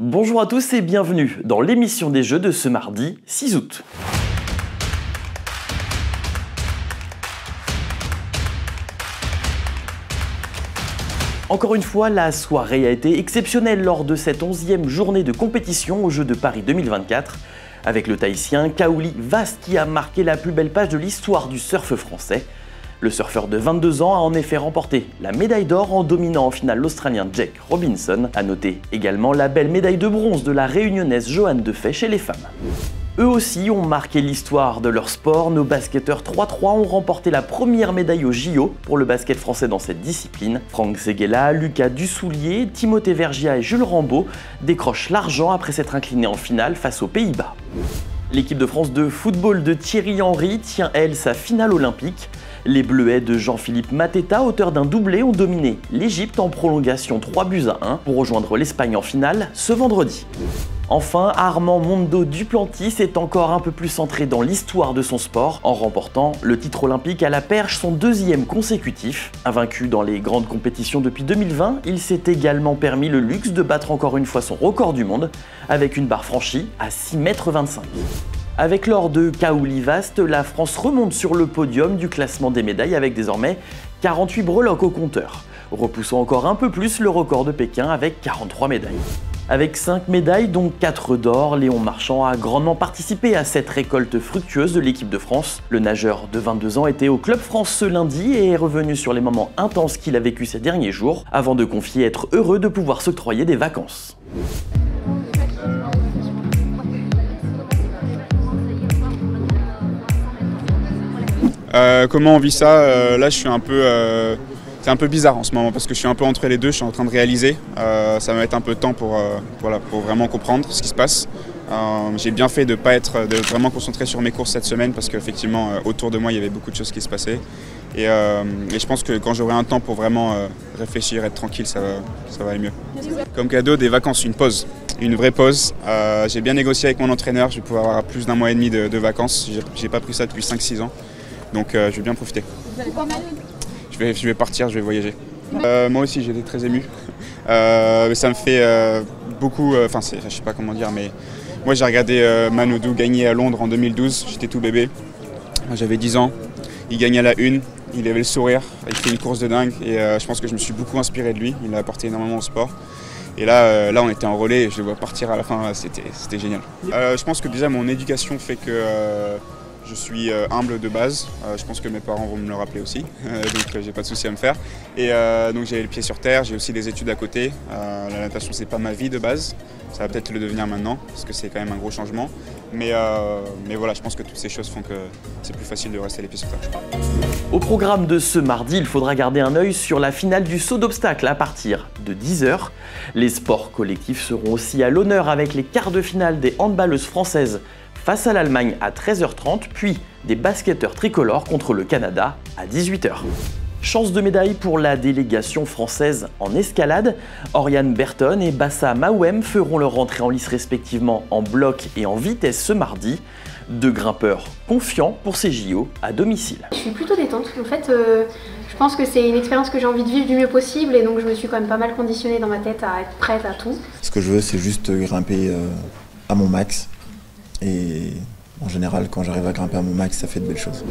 Bonjour à tous et bienvenue dans l'émission des Jeux de ce mardi 6 août. Encore une fois, la soirée a été exceptionnelle lors de cette 11e journée de compétition aux Jeux de Paris 2024, avec le Tahitien Kaouli Vaast qui a marqué la plus belle page de l'histoire du surf français. Le surfeur de 22 ans a en effet remporté la médaille d'or en dominant en finale l'Australien Jake Robinson. A noter également la belle médaille de bronze de la réunionnaise Johanne Defay chez les femmes. Eux aussi ont marqué l'histoire de leur sport. Nos basketteurs 3-3 ont remporté la première médaille au JO pour le basket français dans cette discipline. Franck Seguela, Lucas Dussoulier, Timothée Vergia et Jules Rambaud décrochent l'argent après s'être inclinés en finale face aux Pays-Bas. L'équipe de France de football de Thierry Henry tient elle sa finale olympique. Les Bleuets de Jean-Philippe Mateta, auteur d'un doublé, ont dominé l'Égypte en prolongation 3-1 pour rejoindre l'Espagne en finale ce vendredi. Enfin, Armand Mondo Duplantis est encore un peu plus centré dans l'histoire de son sport en remportant le titre olympique à la perche, son deuxième consécutif. Invaincu dans les grandes compétitions depuis 2020, il s'est également permis le luxe de battre encore une fois son record du monde avec une barre franchie à 6,25 m. Avec l'or de Kaouli Vaast, la France remonte sur le podium du classement des médailles avec désormais 48 breloques au compteur, repoussant encore un peu plus le record de Pékin avec 43 médailles. Avec 5 médailles, dont 4 d'or, Léon Marchand a grandement participé à cette récolte fructueuse de l'équipe de France. Le nageur de 22 ans était au Club France ce lundi et est revenu sur les moments intenses qu'il a vécu ces derniers jours, avant de confier être heureux de pouvoir s'octroyer des vacances. Comment on vit ça? Là, je suis un peu... c'est un peu bizarre en ce moment parce que je suis un peu entre les deux, je suis en train de réaliser. Ça va mettre un peu de temps pour vraiment comprendre ce qui se passe. J'ai bien fait de vraiment concentrer sur mes courses cette semaine parce qu'effectivement, autour de moi, il y avait beaucoup de choses qui se passaient. Et je pense que quand j'aurai un temps pour vraiment réfléchir, être tranquille, ça va aller mieux. Comme cadeau, des vacances, une pause. Une vraie pause. J'ai bien négocié avec mon entraîneur, je vais pouvoir avoir plus d'un mois et demi de vacances. J'ai pas pris ça depuis 5-6 ans. Donc je vais bien profiter. Je vais partir, je vais voyager. Moi aussi j'étais très ému. Ça me fait beaucoup, je sais pas comment dire, mais moi j'ai regardé Manoudou gagner à Londres en 2012, j'étais tout bébé. J'avais 10 ans, il gagne à la une, il avait le sourire, il fait une course de dingue et je pense que je me suis beaucoup inspiré de lui, il a apporté énormément au sport. Et là on était en relais et je le vois partir à la fin, c'était génial. Je pense que déjà mon éducation fait que je suis humble de base, je pense que mes parents vont me le rappeler aussi, donc j'ai pas de souci à me faire. Et donc j'ai les pieds sur terre, j'ai aussi des études à côté. La natation c'est pas ma vie de base, ça va peut-être le devenir maintenant, parce que c'est quand même un gros changement. Mais voilà, je pense que toutes ces choses font que c'est plus facile de rester les pieds sur terre. Au programme de ce mardi, il faudra garder un œil sur la finale du saut d'obstacle à partir de 10 h. Les sports collectifs seront aussi à l'honneur avec les quarts de finale des handballeuses françaises face à l'Allemagne à 13h30, puis des basketteurs tricolores contre le Canada à 18 h. Chance de médaille pour la délégation française en escalade. Oriane Berton et Bassa Mawem feront leur entrée en lice respectivement en bloc et en vitesse ce mardi. Deux grimpeurs confiants pour ces JO à domicile. Je suis plutôt détente. En fait, je pense que c'est une expérience que j'ai envie de vivre du mieux possible et donc je me suis quand même pas mal conditionnée dans ma tête à être prête à tout. Ce que je veux, c'est juste grimper à mon max. Et en général, quand j'arrive à grimper à mon max, ça fait de belles choses.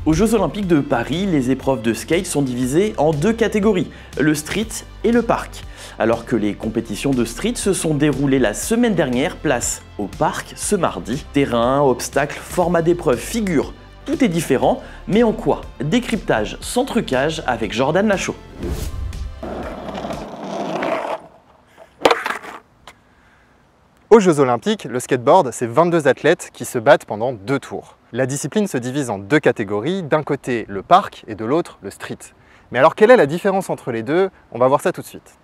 Aux Jeux Olympiques de Paris, les épreuves de skate sont divisées en deux catégories, le street et le parc. Alors que les compétitions de street se sont déroulées la semaine dernière, place au parc ce mardi. Terrain, obstacles, format d'épreuve, figure, tout est différent, mais en quoi? Décryptage sans trucage avec Jordan Lachaud. Aux Jeux Olympiques, le skateboard, c'est 22 athlètes qui se battent pendant 2 tours. La discipline se divise en 2 catégories, d'un côté le parc et de l'autre le street. Mais alors quelle est la différence entre les deux? On va voir ça tout de suite.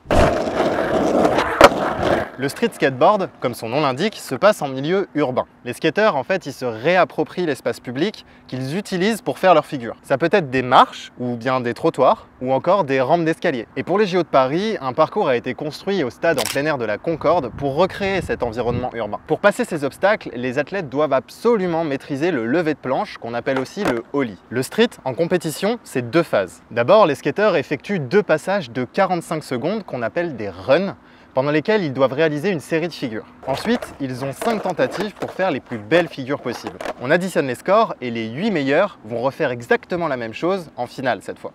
Le street skateboard, comme son nom l'indique, se passe en milieu urbain. Les skateurs, en fait, ils se réapproprient l'espace public qu'ils utilisent pour faire leur figure. Ça peut être des marches, ou bien des trottoirs, ou encore des rampes d'escalier. Et pour les JO de Paris, un parcours a été construit au stade en plein air de la Concorde pour recréer cet environnement urbain. Pour passer ces obstacles, les athlètes doivent absolument maîtriser le lever de planche, qu'on appelle aussi le ollie. Le street, en compétition, c'est 2 phases. D'abord, les skateurs effectuent 2 passages de 45 secondes qu'on appelle des runs, pendant lesquelles ils doivent réaliser une série de figures. Ensuite, ils ont 5 tentatives pour faire les plus belles figures possibles. On additionne les scores et les 8 meilleurs vont refaire exactement la même chose en finale cette fois.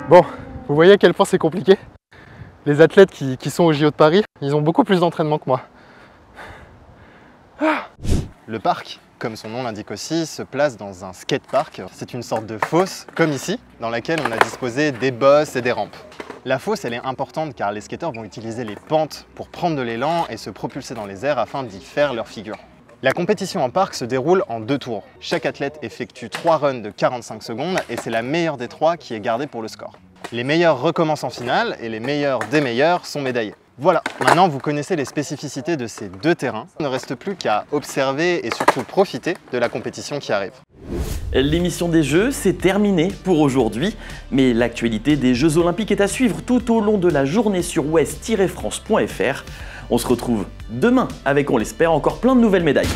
Bon, vous voyez à quel point c'est compliqué? Les athlètes qui sont au JO de Paris, ils ont beaucoup plus d'entraînement que moi. Le parc, comme son nom l'indique aussi, se place dans un skatepark. C'est une sorte de fosse, comme ici, dans laquelle on a disposé des bosses et des rampes. La fosse, elle est importante car les skateurs vont utiliser les pentes pour prendre de l'élan et se propulser dans les airs afin d'y faire leur figure. La compétition en parc se déroule en 2 tours. Chaque athlète effectue 3 runs de 45 secondes et c'est la meilleure des 3 qui est gardée pour le score. Les meilleurs recommencent en finale et les meilleurs des meilleurs sont médaillés. Voilà, maintenant vous connaissez les spécificités de ces 2 terrains. Il ne reste plus qu'à observer et surtout profiter de la compétition qui arrive. L'émission des Jeux, c'est terminé pour aujourd'hui, mais l'actualité des Jeux Olympiques est à suivre tout au long de la journée sur ouest-france.fr. On se retrouve demain avec, on l'espère, encore plein de nouvelles médailles.